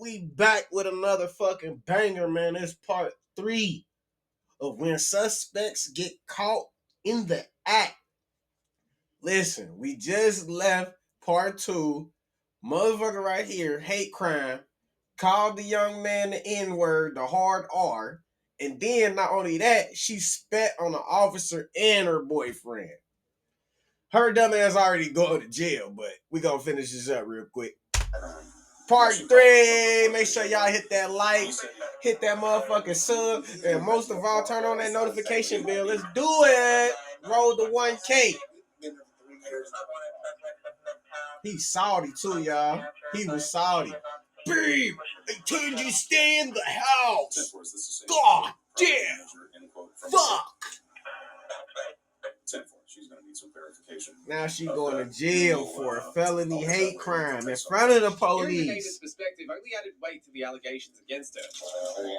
we back with another fucking banger, man. It's part 3 of when suspects get caught in the act. Listen, we just left part 2. Motherfucker right here, hate crime, called the young man the N-word, the hard R. And then not only that, she spat on the officer and her boyfriend. Her dumb ass already going to jail, but we gonna finish this up real quick. Part 3. Make sure y'all hit that like, hit that motherfucking sub, and most of all, turn on that notification bell. Let's do it. Roll the 1K. He's salty too, y'all. He was salty. Babe, I told you to stay in the house. God damn. Fuck. Now she going to jail for a felony hate crime in front of the police. Hearing the neighbor's perspective only added weight to the allegations against her. Okay.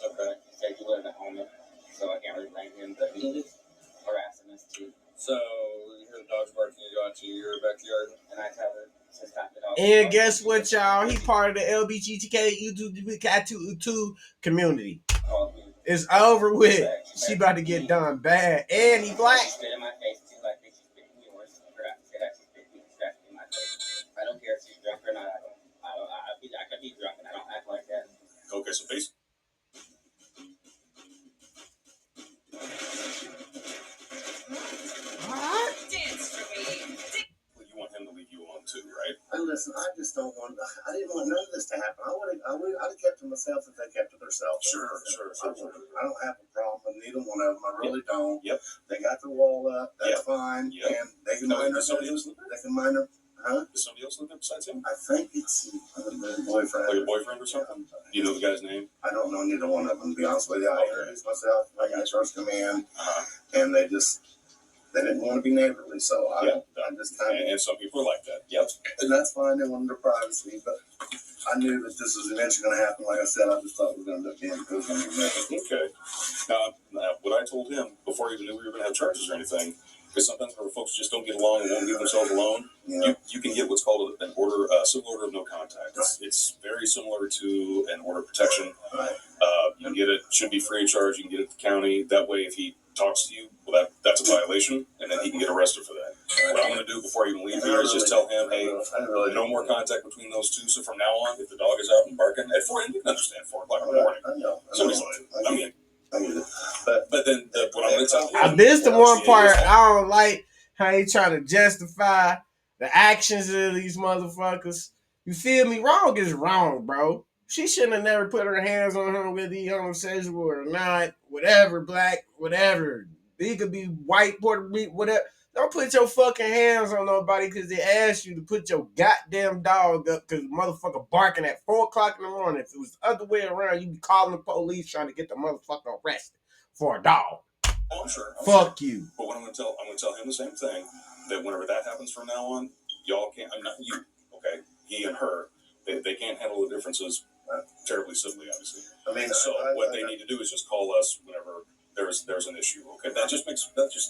He said you live at home, so I can't really blame him, but he was harassing us too. So you hear the dogs barking, you go out to your backyard, and I tell her to stop the dog. And guess what, y'all? He part of the LGBTQ2 community. It's over with. She about to get done bad, and he black. I don't care if she's drunk or not. I could be drunk and I don't act like that. Okay, so basically. What? Dance for me. Well, you want him to leave you alone too, right? Listen, I just don't want. I didn't want none of this to happen. I'd have kept it myself if they kept it themselves. Sure. I don't have a problem with neither one of them. I really don't. Yep. They got their wall up. That's fine. Yep. And they can mind their. Somebody else live there? They can mind their. Huh? Does somebody else live there besides him? I think it's their boyfriend. Like a boyfriend or something? Do you know the guy's name? I don't know neither one of them. To be honest with you, I introduced myself. I got trust them in, and they didn't want to be neighborly. So I just kind of. And some people are like that. Yep. And that's fine. They wanted their privacy, but I knew that this was eventually going to happen. Like I said, I just thought it was going to end up being good. Okay. Now, what I told him before he even knew we were going to have charges or anything, because sometimes where folks just don't get along and won't leave themselves alone, you can get what's called an order, civil order of no contact. It's very similar to an order of protection. Right. You can get it, should be free of charge. You can get it at the county. That way, if he talks to you, well, that's a violation, and then he can get arrested for that. What I'm going to do before I even leave here is just tell him, hey, no more contact between those two. So from now on, if the dog is out and barking at 4 a.m., you can understand 4 o'clock in the morning. But then what I'm going to tell him. This the one part I don't like, how he trying to justify the actions of these motherfuckers. You feel me? Wrong is wrong, bro. She shouldn't have never put her hands on him, whether he homosexual or not, whatever, black, whatever. He could be white, Puerto Rican, whatever. Don't put your fucking hands on nobody because they asked you to put your goddamn dog up because the motherfucker barking at 4 o'clock in the morning. If it was the other way around, you'd be calling the police trying to get the motherfucker arrested for a dog. Oh, I'm sure. Fuck you. But what I'm going to tell him the same thing, that whenever that happens from now on, y'all can't, I'm not you, okay? He and her, they can't handle the differences terribly civilly, obviously. So what they need to do is just call us whenever there's an issue. Okay, that just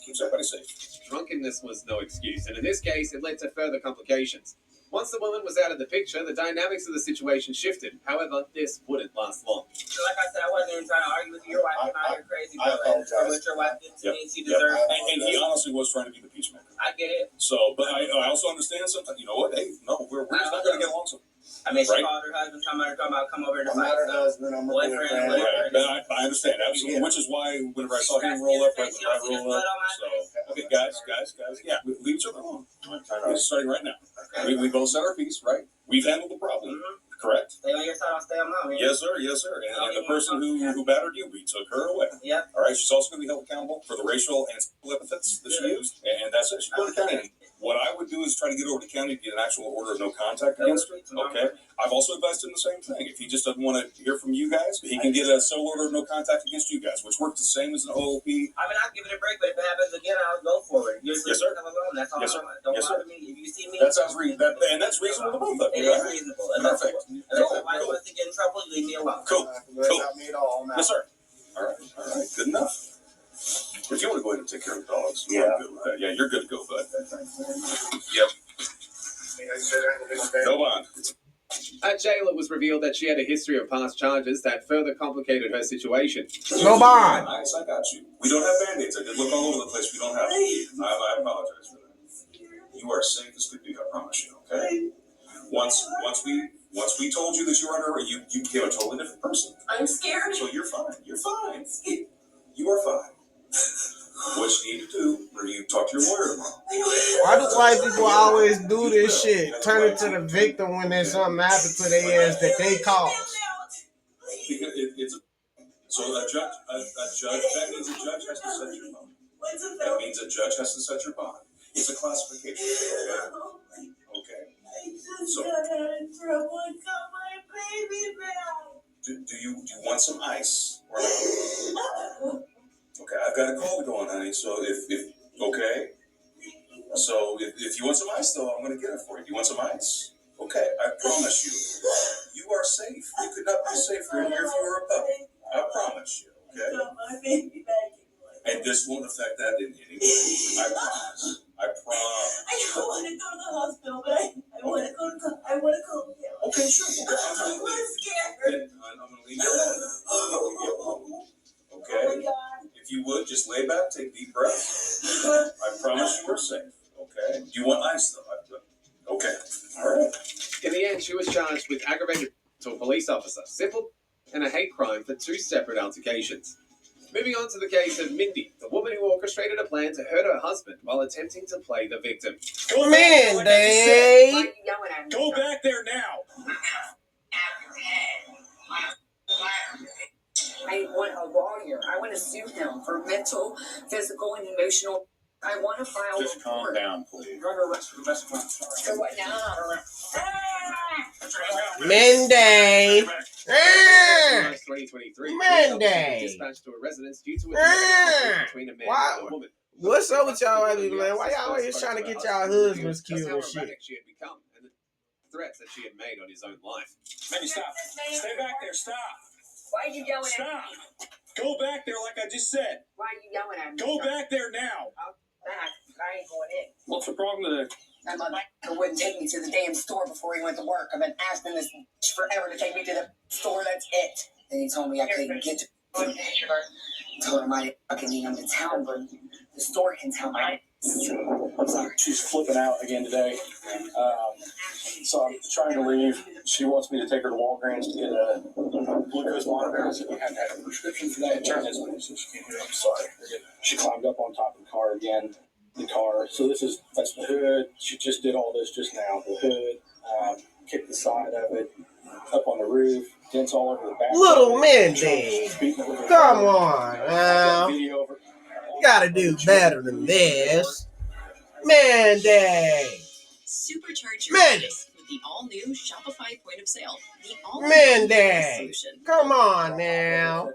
keeps everybody safe. Drunkenness was no excuse, and in this case, it led to further complications. Once the woman was out of the picture, the dynamics of the situation shifted. However, this wouldn't last long. Like I said, I wasn't even trying to argue with your wife. You're crazy, but what your wife did to me, she deserves. And he honestly was trying to be the peacemaker. I get it. So, but I also understand sometimes. You know what? Hey, no, we're just not going to get along. I mean, she called her husband, talking about come over to fight. I'm not her husband, I'm her boyfriend. Right. I understand, absolutely. Which is why whenever I saw him roll up, I roll up. So, okay, guys, yeah, leave each other alone. We're starting right now. We both said our piece, right? We've handled the problem, correct? Stay on your side, I'll stay on mine. Yes, sir. And the person who battered you, we took her away. Yep. All right, she's also going to be held accountable for the racial and sexual epithets that she used, and that's it. She's going to county. What I would do is try to get over to county to get an actual order of no contact against her. Okay. I've also advised him the same thing. If he just doesn't want to hear from you guys, he can get a sole order of no contact against you guys, which works the same as an OLP. I mean, I'll give it a break, but if it happens again, I'll go for it. Yes, sir. Alone, that's all I want. Don't bother me. If you see me, that sounds reasonable. And that's reasonable to both of you. It is reasonable. Perfect. If my wife wants to get in trouble, leave me alone. Cool. Not me at all. Yes, sir. All right. Good enough. If you want to go ahead and take care of the dogs, yeah. I'm good with that. Yeah, you're good to go, bud. Yep. No bond. At At jail, it was revealed that she had a history of past charges that further complicated her situation. No bond. Nice, I got you. We don't have band-aids. I did look all over the place. We don't have them. I apologize for that. You are safe as could be, I promise you, okay? Once we told you that you were under arrest, you became a totally different person. I'm scared. So you're fine. You're fine. You are fine. What you need to do, or you talk to your lawyer tomorrow. Why do white people always do this shit? Turn it to the victim when there's something happens to their ass that they caused. Because it's so a judge. That means a judge has to set your bond. That means a judge has to set your bond. It's a classification. Okay. So. Do you want some ice or not? Okay, I've got a call going, honey. So if okay. So if you want some ice, though, I'm going to get it for you. Do you want some ice? Okay, I promise you. You are safe. You could not be safer in here if you were a puppy. I promise you, okay? And this won't affect that in any way. I promise. I promise. I don't want to go to the hospital, but I want to go. Okay, sure. Okay, I'm scared. I'm going to leave you alone. Okay? If you would, just lay back, take deep breaths. I promise you are safe. Okay? Do you want ice, though? Okay. All right. In the end, she was charged with aggravated to a police officer, simple, and a hate crime for 2 separate altercations. Moving on to the case of Mindy, the woman who orchestrated a plan to hurt her husband while attempting to play the victim. Mindy! Go back there now. I want a lawyer. I want to sue him for mental, physical, and emotional. I want to file Just calm down, please. You're under arrest for domestic violence. For what now? Mindy! March 2023, Monday. dispatched to a residence due to a domestic between a man and a woman. What's up with y'all, man? Why y'all always trying to get y'all husbands killed and Just how shit? erratic she had become and the threats that she had made on his own life. Mindy, stop. Stay back there. Stop. Why are you yelling Stop. at me? Go back there like I just said. Why are you yelling at me? Go back there now. I'll back. I ain't going in. What's the problem today? My mother wouldn't take me to the damn store before he went to work. I've been asking this forever to take me to the store. That's it. And he told me I couldn't get to food. I told him I can need him to town, but the store can tell my. I'm sorry. She's flipping out again today. So I'm trying to leave. She wants me to take her to Walgreens to get a glucose monitor. I said, you haven't had a prescription for that. Turn this way, so she can't do it. I'm sorry. She climbed up on top of the car again. The car. So that's the hood. She just did all this just now. The hood, kicked the side of it, up on the roof, dents all over the back. Little Mindy, come on now. You gotta do better than this. Mindy! Supercharge your Mindy! business with the all-new Shopify point of sale. The all-new Mindy! solution. Come on now.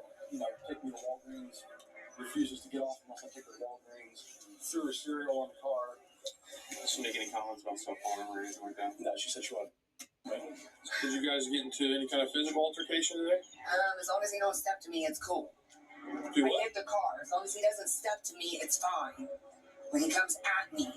Take me to Walgreens. Refuses to get off unless I take her to Walgreens. Threw her cereal on the car. Did she make any comments about self-harm or anything like that? No, she said she wanted. Did you guys get into any kind of physical altercation today? As long as he don't step to me, it's cool. Do I what? hit the car. As long as he doesn't step to me, it's fine. When he comes at me,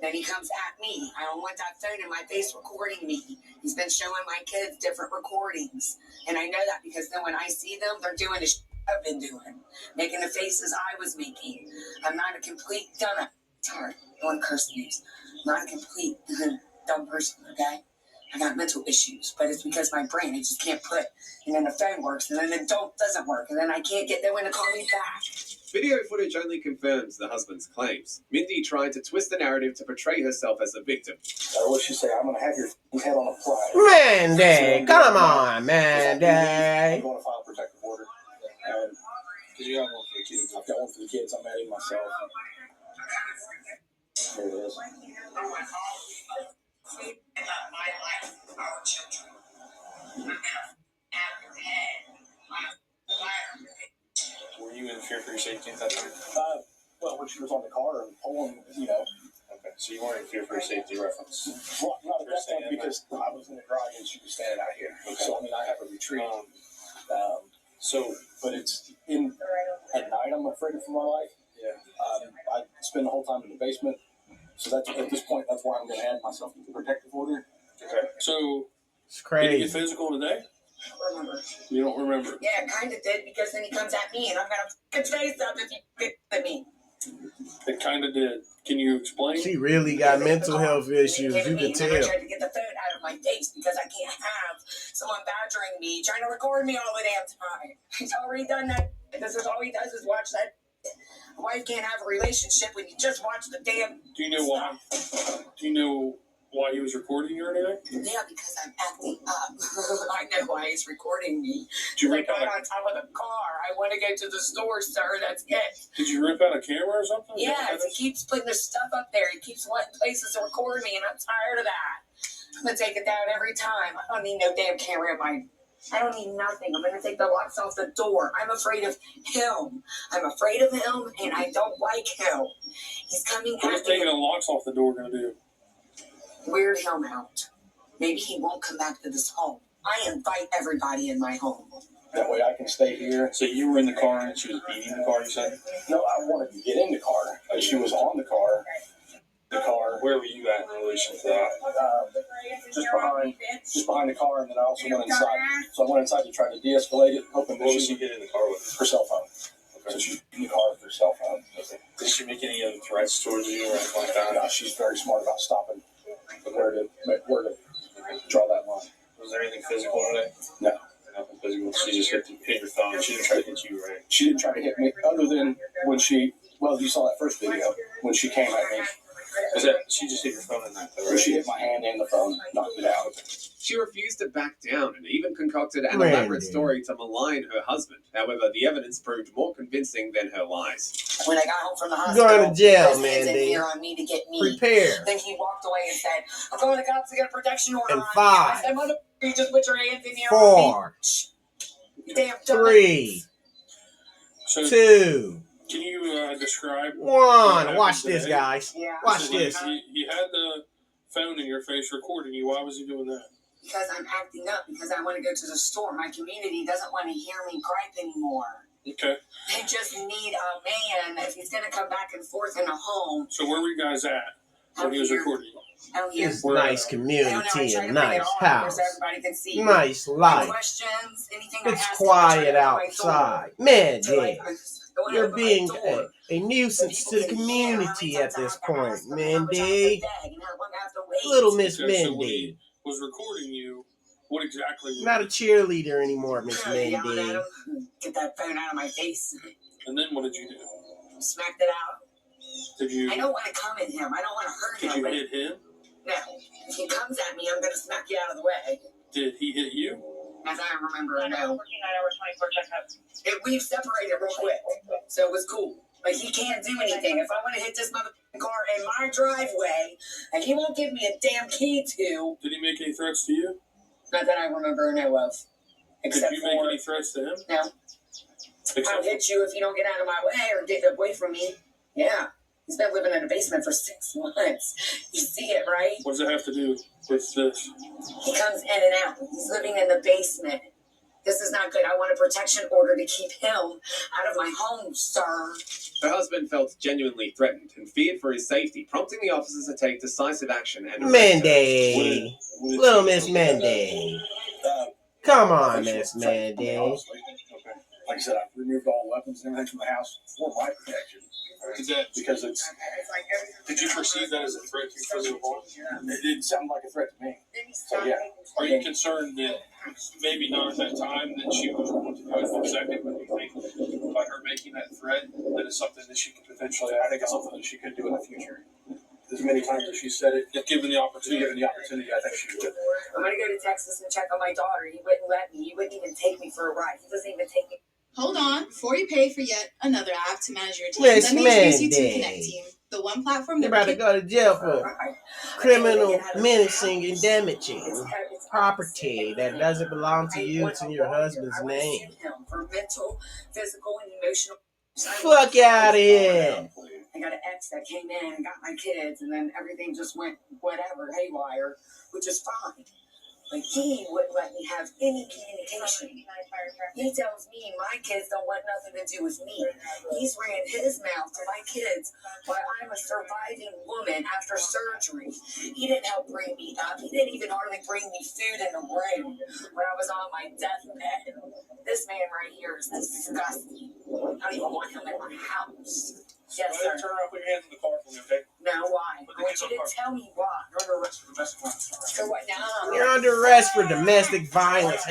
then he comes at me. I don't want that phone in my face recording me. He's been showing my kids different recordings. And I know that because then when I see them, they're doing the shit I've been doing. Making the faces I was making. I'm not a complete dumb. Sorry, I want to curse names. I'm not a complete dumb person, okay? I got mental issues, but it's because my brain, I just can't put. And then the phone works, and then the doesn't work, and then I can't get them to call me back. Video footage only confirms the husband's claims. Mindy tried to twist the narrative to portray herself as the victim. What she say? I'm gonna have your head on a platter. Mindy, come on, I'm Mindy. going to file a protective order. Because you have one for the kids. I've got one for the kids. I'm adding myself. Here it is. Were you in fear for your safety at that time? Well, when she was on the car and pulling, you know. Okay, so you weren't in fear for your safety reference. Well, not at that point because I was in the garage and she was standing out here. Okay. So, I mean, I have a retreat. So, But it's in at night. I'm afraid for my life. yeah. I spend the whole time in the basement. So that's at this point. That's why I'm going to add myself to the protective order. Okay. So It's Did he crazy. get physical today? I don't remember. You don't remember? Yeah, kind of did, because then he comes at me and I'm going to fucking face up if you get at me. It kind of did. Can you explain? She really got mental health issues. You can And then I tell. tried to get the phone out of my face because I can't have someone badgering me, trying to record me all the damn time. He's already done that. This is all he does is watch that. A wife can't have a relationship when you just watch the damn. Do you know why? Do you know why he was recording you or anything? Yeah, because I'm acting up. I know why he's recording me. Did you I rip got out on top of the car. I want to go to the store, sir. That's it. Did you rip out a camera or something? Yes, he keeps putting this stuff up there. He keeps wanting places to record me, and I'm tired of that. I'm gonna take it down every time. I don't need no damn camera in my. I don't need nothing. I'm gonna take the locks off the door. I'm afraid of him. I'm afraid of him, and I don't like him. He's coming What is at me. taking the locks off the door going to do? Weird him out. Maybe he won't come back to this home. I invite everybody in my home. That way I can stay here. So you were in the car and she was beating the car, you said? No, I wanted to get in the car. She was on the car. Where were you at in relation to that? Just behind the car, and then I also went inside. So I went inside to try to de-escalate it, hoping that What was she she getting in the car with? her cell phone. So she's in the car with her cell phone. Did she make any other threats towards you or anything like that? Gosh, she's very smart about stopping. Where to draw that line. Was there anything physical today? No. Nothing physical. She just hit your phone. She didn't try to hit you, right? She didn't try to hit me, other than when she. Well, you saw that first video when she came at me. Was that she just hit your phone in that? Though, right? She hit my hand and the phone, knocked it out. She refused to back down and even concocted an Randy. elaborate story to malign her husband. However, the evidence proved more convincing than her lies. When I got home from the hospital, Going to jail, his hands in Mandy. here on me to get me. Prepare. Then he walked away and said, "I'm going to the cops to get a protection order And on you." 5, I said, "Mother, you just put your hands in here on 4, me." You damn dumbass. 3, So 2, can you describe? 1. Watch this, guys. Yeah. Watch So this. He had the phone in your face recording you. Why was he doing that? Because I'm acting up, because I want to go to the store. My community doesn't want to hear me gripe anymore. Okay. They just need a man, if he's going to come back and forth in a home. So where were you guys at when he was recording you? Out here. It's nice I don't know, community, I try a to bring it nice all out house, so everybody can see. nice Any life. questions, anything I It's ask him, I try quiet to open my outside. Man, door. yeah. Go and You're open my being door. a nuisance to the community at this point, Mindy. Little Little Miss Okay, so when Mindy. he was recording you, what exactly was Not a cheerleader anymore, Miss Yelling at Mindy. him, get that phone out of my face. And then what did you do? Smacked it out. Did you I don't want to come at him. I don't want to hurt did him. you But hit him? no, if he comes at me, I'm going to smack you out of the way. Did he hit you? As I remember, no. We've separated real quick, so it was cool. But he can't do anything. If I want to hit this motherfucking car in my driveway, and he won't give me a damn key to, Did he make any threats to you? not that I remember or know of. Except Did you make for, any threats to him? no, I'll Except hit you if you don't get out of my way or get away from me. Yeah. He's been living in a basement for 6 months. You see it, right? what does it have to do with this? He comes in and out. He's living in the basement. This is not good. I want a protection order to keep him out of my home, sir. Her husband felt genuinely threatened and feared for his safety, prompting the officers to take decisive action and arrest her. Mindy. What did Little you- Miss Mindy. Come on, Miss Mindy. Like I said, I've removed all weapons and everything from the house for my protection. Because Did you perceive that as a threat to your physical harm? it didn't sound like a threat to me. So yeah. Are you concerned that maybe not at that time that she was going to do it for a second, but you think by her making that threat that it's something that she could potentially I think it's something that she could do in the future. As many times as she said it, if given the opportunity? given the opportunity, I think she would. I'm going to go to Texas and check on my daughter. He wouldn't let me. He wouldn't even take me for a ride. He doesn't even take me. Hold on, before you pay for yet another app to manage your team, Miss let me introduce you to Mandy. Connect Team, the one platform You're that about to go to jail for a ride. criminal menacing and damaging property that doesn't belong to you. It's in your husband's I wanna name. sue him for mental, physical, and emotional. Fuck out of here. I got an ex that came in and got my kids, and then everything just went whatever, haywire, which is fine. But he wouldn't let me have any communication. He tells me my kids don't want nothing to do with me. He's ran his mouth to my kids while I'm a surviving woman after surgery. He didn't help bring me up. He didn't even hardly bring me food in the room when I was on my deathbed. This man right here is disgusting. I don't even want him in my house. Yes, sir. Turn around, put your hands in the car for me, okay? Now why? I want you to tell me why. You're under arrest for domestic violence. For what now? You're under arrest for domestic violence.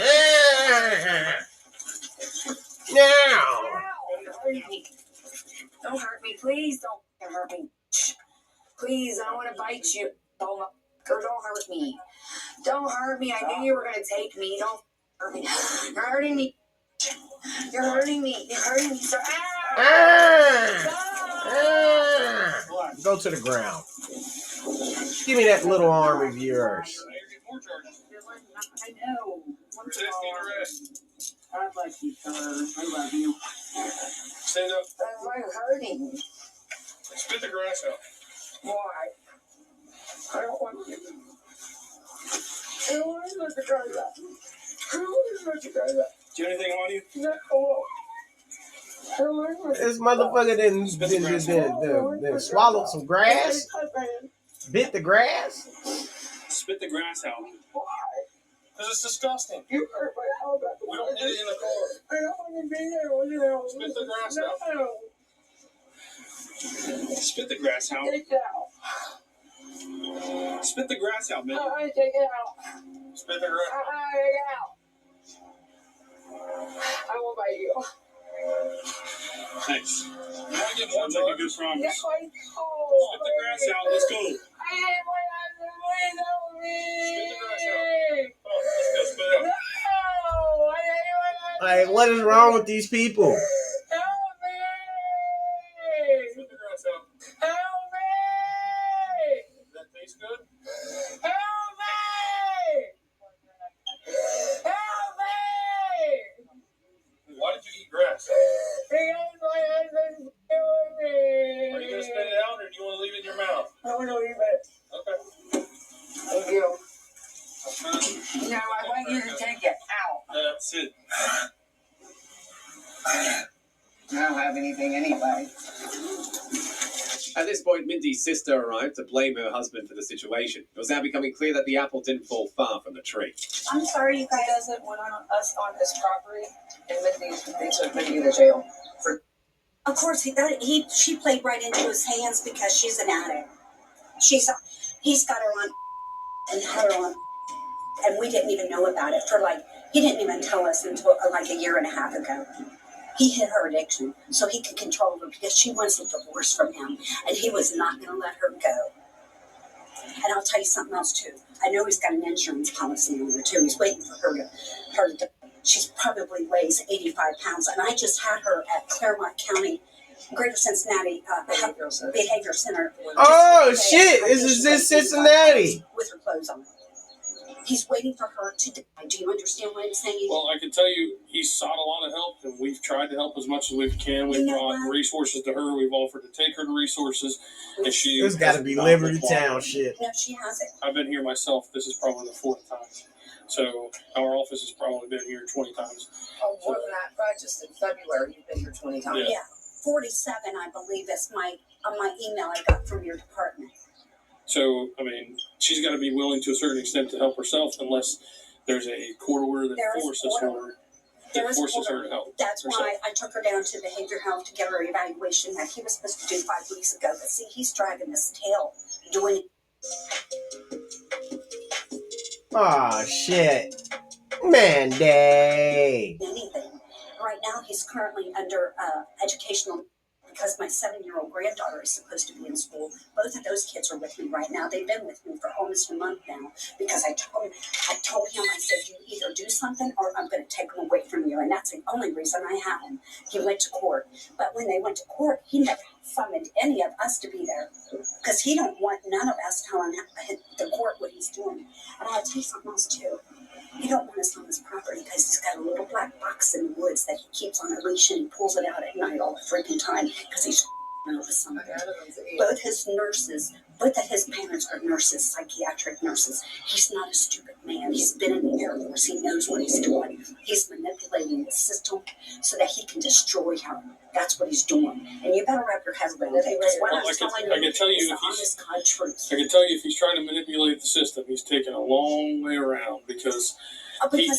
Now. Don't hurt me, please. Don't hurt me. Please, I don't want to bite you. Don't hurt me. Don't hurt me. I knew you were gonna take me. Don't hurt me. You're hurting me. You're hurting me. You're hurting me, sir. Go to the ground. Give me that little arm of yours. I know. Resisting arrest. I like you, sir. I love you. Stand up. Why are you hurting? Spit the grass out. Why? I don't want you. I don't want to let the guy up. I don't want to let the guy up. Do you have anything on you? No. I don't want to let This motherfucker didn't swallow some grass. Bit the grass. Spit the grass out. Why? Because it's disgusting. You hurt my elbow. We don't need it in the car. I don't want to be there with you. Spit the grass out. Spit the grass out. Take it out. Spit the grass out, man. I take it out. Spit the grass out. I take it out. I won't bite you. Thanks. You want to get more? Take a good promise. No, Spit the grass out. Let's go. I hate my husband. Please help me. Spit the grass out. Come on, let's go. Spit it out. No, I hate my husband. Like, what is wrong with these people? Help me. Spit the grass out. Help me. Does that taste good? Help me. Help me. Why did you eat grass? Because my husband's killing me. Are you going to spit it out, or do you want to leave it in your mouth? I want to leave it. Okay. Thank you. That's No, I want you to take it out. That's it. I don't have anything anyway. At this point, Mindy's sister arrived to blame her husband for the situation. It was now becoming clear that the apple didn't fall far from the tree. I'm sorry you guys doesn't want us on his property, and they took Mindy to jail. Of course, she played right into his hands because she's an addict. He's got her on and had her on, and we didn't even know about it he didn't even tell us until like a year and a half ago. He hid her addiction so he could control her because she wants a divorce from him, and he was not going to let her go. And I'll tell you something else too. I know he's got an insurance policy on her too. He's waiting for her to. She's probably weighs 85 pounds, and I just had her at Claremont County, Greater Cincinnati Behavior Center. Oh shit! Is this Cincinnati? With her clothes on. He's waiting for her to die. Do you understand what I'm saying? Well, I can tell you, he's sought a lot of help, and we've tried to help as much as we can. We've brought resources to her. We've offered to take her to resources, and she. There's got to be Liberty Town shit. No, she hasn't. I've been here myself. This is probably the 4th time. So our office has probably been here 20 times. Oh, more than that. Probably just in February, you've been here 20 times. Yeah, 47, I believe. That's my email I got from your department. So, I mean, she's got to be willing to a certain extent to help herself unless there's a court order that forces her to help. That's herself. why I took her down to behavioral health to get her evaluation that he was supposed to do 5 weeks ago. But see, he's dragging his tail doing it. Aw, shit. Mandy. Anything. Right now, he's currently under educational because my 7-year-old granddaughter is supposed to be in school. Both of those kids are with me right now. They've been with me for almost a month now because I told him, I said, you either do something or I'm going to take them away from you. And that's the only reason I have him. He went to court. But when they went to court, he never summoned any of us to be there because he don't want none of us telling the court what he's doing. And I'll tell you something else, too. He don't want us on his property because he's got a little black box in the woods that he keeps on a leash and he pulls it out at night all the freaking time because he's with something. Both of his parents are nurses, psychiatric nurses. He's not a stupid man. He's been in the Air Force. He knows what he's doing. He's manipulating the system so that he can destroy her. That's what he's doing. And you better wrap your head around it. Because what I'm telling you is the honest God truth. I can tell you if he's trying to manipulate the system, he's taking a long way around because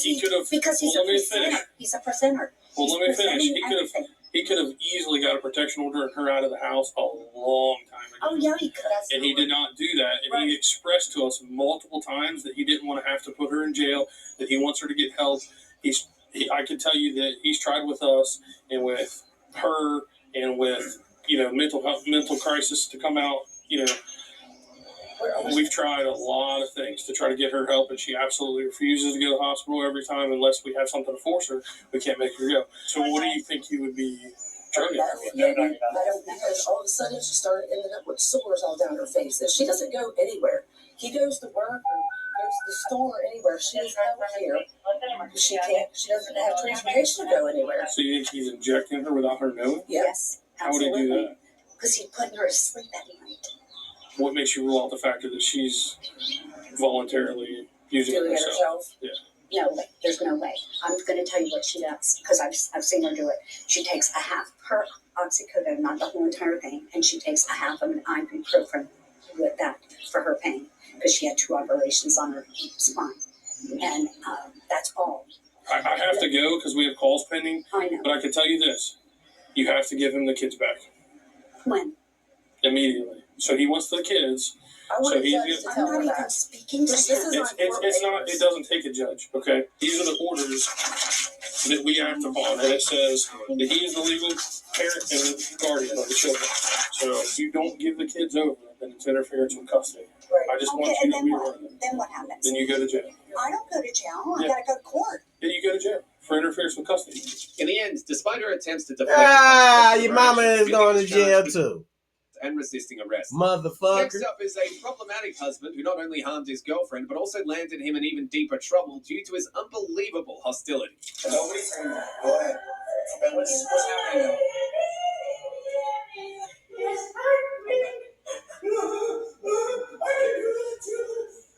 he could have. Because he's a presenter. He's a presenter. Well, let me finish. He could have easily got a protection order and her out of the house a long time ago. Oh, yeah, he could have. And he did not do that. And he expressed to us multiple times that he didn't want to have to put her in jail, that he wants her to get help. I can tell you that he's tried with us and with her and with, mental crisis to come out, We've tried a lot of things to try to get her help, and she absolutely refuses to go to the hospital every time unless we have something to force her. We can't make her go. So what do you think you would be trying to do? I don't know. Because all of a sudden she started ending up with sores all down her face. And she doesn't go anywhere. He goes to work or goes to the store or anywhere. She's out here. She doesn't have transportation to go anywhere. So you think he's injecting her without her knowing? Yes. How would he do that? Because he's putting her to sleep at night. What makes you rule out the factor that she's voluntarily using it herself? Yeah. No way. There's no way. I'm going to tell you what she does because I've seen her do it. She takes a half her oxycodone, not the whole entire thing, and she takes a half of an ibuprofen with that for her pain because she had 2 operations on her spine, and that's all. I have to go because we have calls pending. I know. But I can tell you this: you have to give him the kids back. When? Immediately. So he wants the kids. I'm not even speaking to him. It's not. It doesn't take a judge. Okay. These are the orders that we act upon, and it says that he is the legal parent and guardian of the children. So if you don't give the kids over, then it's interference with custody. Right. I just want you to be aware of it. Then what happens? Then you go to jail. I don't go to jail. I gotta go to court. Then you go to jail for interference with custody. In the end, despite her attempts to deflect, your mama is going to jail too. And resisting arrest. Motherfucker. Next up is a problematic husband who not only harmed his girlfriend, but also landed him in even deeper trouble due to his unbelievable hostility. Nobody's saying that. Go ahead. Okay, what's happening now?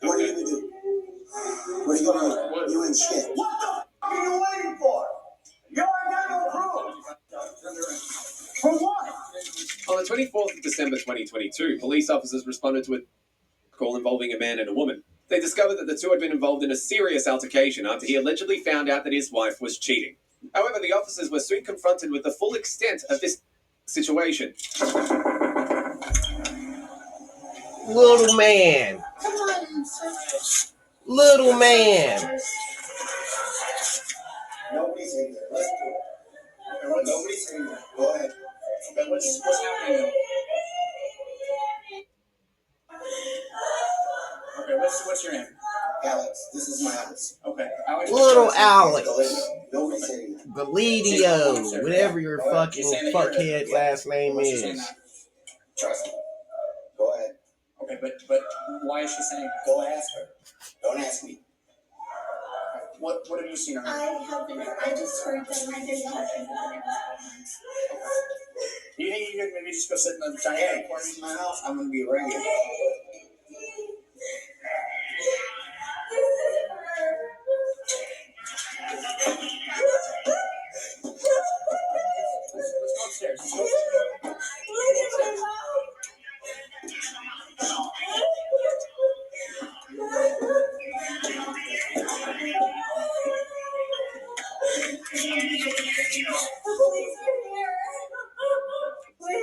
What are you gonna do? What are you gonna do? You ain't shit. What the f*** are you waiting for? You ain't got no proof. For what? On the 24th of December 2022, police officers responded to a call involving a man and a woman. They discovered that the two had been involved in a serious altercation after he allegedly found out that his wife was cheating. However, the officers were soon confronted with the full extent of this situation. Little man. Little man. Nobody's in there. Let's do it. Okay, nobody's in there. Go ahead. Okay, what's happening now? Okay, what's your name? Alex. This is my house. Okay. Little Alex. Nobody's in there. Galedio. Whatever your fucking fuckhead last name is. Trust me. Go ahead. Okay, but why is she saying? Go ask her. Don't ask me. What have you seen on her? I just heard that my baby husband. You think you could maybe just go sit in the giant corner of my house? I'm gonna be right here. Let's go upstairs.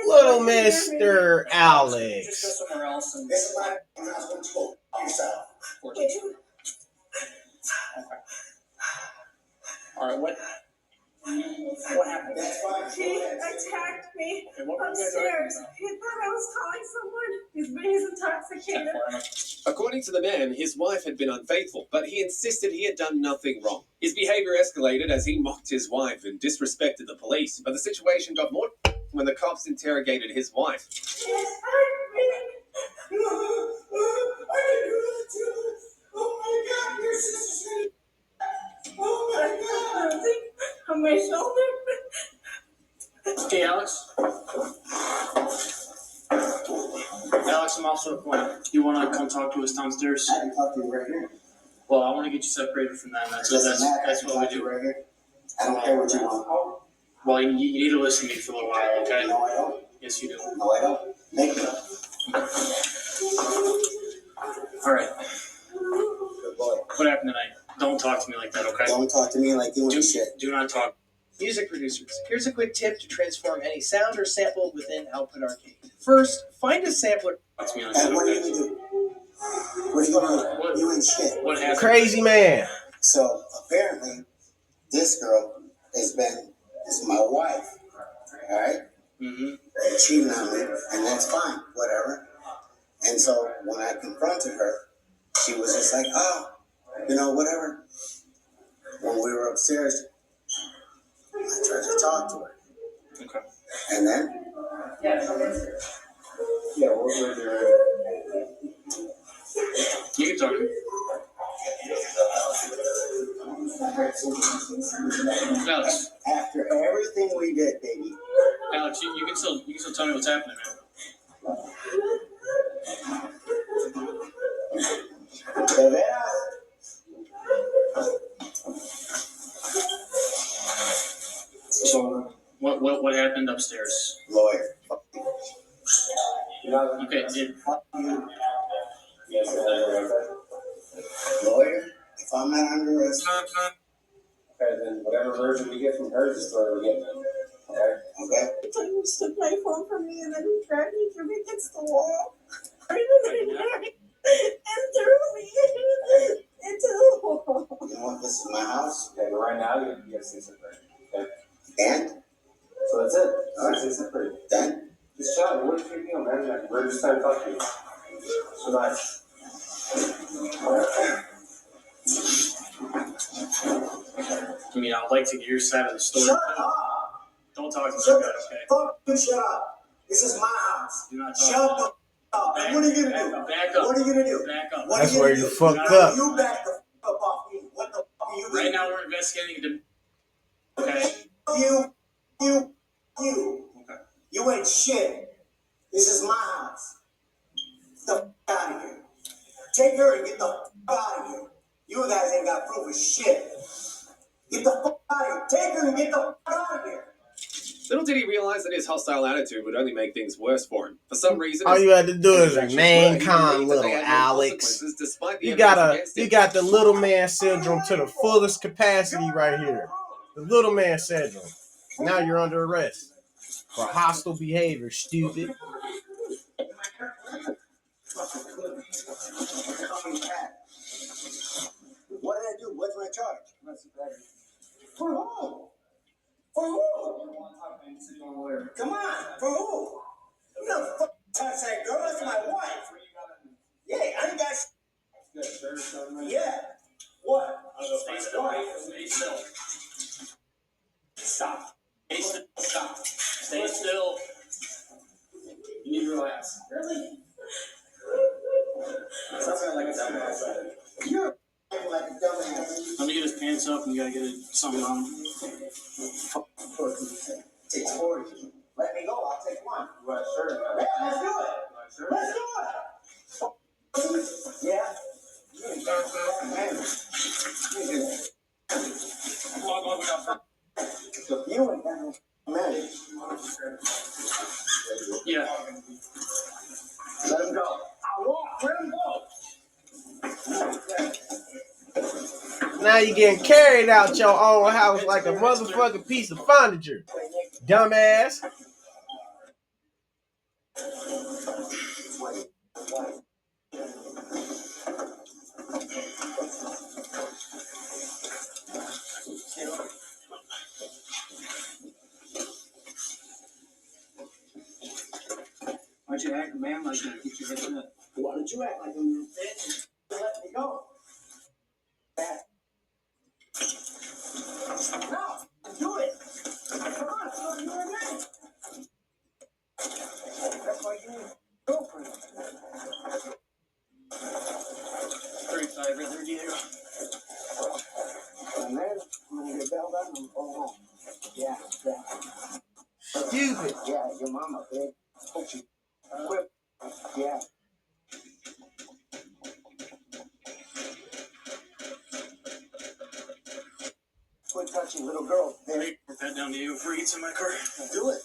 Little Mr. Alex. Just go somewhere else and this is my house. Let's go yourself. Okay. All right. What happened? That's fine. He attacked me upstairs. He thought I was calling someone. He's intoxicated. According to the man, his wife had been unfaithful, but he insisted he had done nothing wrong. His behavior escalated as he mocked his wife and disrespected the police, but the situation got more when the cops interrogated his wife. On my shoulder. Hey, Alex. Alex, I'm Officer Quinn. You want to come talk to us downstairs? I can talk to you right here. Well, I want to get you separated from them. That's what we do. Right here. I don't care what you want. Well, you need to listen to me for a little while, okay? No, I don't. Yes, you do. No, I don't. Make it up. All right. Good boy. What happened tonight? Don't talk to me like that, okay? Don't talk to me like you want shit. Do not talk. Music producers, here's a quick tip to transform any sound or sample within Output Arcade. First, find a sampler. Talk to me like And that, what are you okay? gonna do? What are you gonna do? You ain't shit. What happened? Crazy man. So apparently, this girl is my wife. All right? Mm-hmm. And cheating on me, and that's fine, whatever. And so when I confronted her, she was just like, oh, whatever. When we were upstairs, I tried to talk to her. Okay. And then? Yeah, what were there? You can talk to me. Alex. After everything we did, baby. Alex, you can still tell me what's happening, man. De veras. So what happened upstairs? Lawyer. Okay, Lawyer? If I'm not under arrest. Okay, then whatever version we get from her, just throw it again. Okay? He took my phone from me and then he dragged me through against the wall. And threw me into the wall. You know what? This is my house. Okay, but right now you have to stay separate. Okay? And? So that's it. All right, stay separate. Then? Just shut. What are you doing, man? Like, we're just trying to talk to you. So nice. I mean, I'd like to get your side of the story. Shut up! Don't talk to me Shut like that, okay? Fucking shut up. This is my house. Do not talk. Shut the up. And what are you gonna do? Back up. What are you gonna do? Back up. What That's are you where gonna you do? fucked Now, up. You back the fuck off me. What the fuck are you gonna Right do? now we're investigating the. Okay. You. Okay. You ain't shit. This is my house. Get the fuck out of here. Take her and get the fuck out of here. You guys ain't got proof of shit. Get the fuck out of here. Take her and get the fuck out of here. Little did he realize that his hostile attitude would only make things worse for him. For some reason, All you had to do is his remain actions were, he calm, believed that little they had no Alex. consequences despite the You evidence against him. got the little man syndrome to the fullest capacity right here. The little man syndrome. Now you're under arrest for hostile behavior, stupid. What did I do? What's my charge? For who? For who? Come on, for who? I'm not fucking touch that girl. That's my wife. Yeah, I ain't got. Yeah. What? Stay still. Stay still. Stop. Stay still. Stop. Stay still. You need to relax. Really? Something like a dumbass. You're like a dumbass. Let me get his pants up and you gotta get something on him. Takes 40. Let me go. I'll take one. Right, sure. Yeah, let's do it. Let's do it. Yeah. You ain't got no man. Yeah. Let him go. I walk. Let him go. Now you getting carried out your own house like a motherfucking piece of furniture. Dumbass. Why'd you act, man, like that? Get your head up. Why did you act like a little bitch? Let me go. No, do it. Come on, so you again. That's why you need a girlfriend. Very excited, right there, Diego. And then I'm gonna get bailed out and go home. Yeah. Stupid. Yeah, your mama, big. Hope she whip. Yeah. Quit touching little girl. There. Hey, report that down to you for eats in my car. Do it.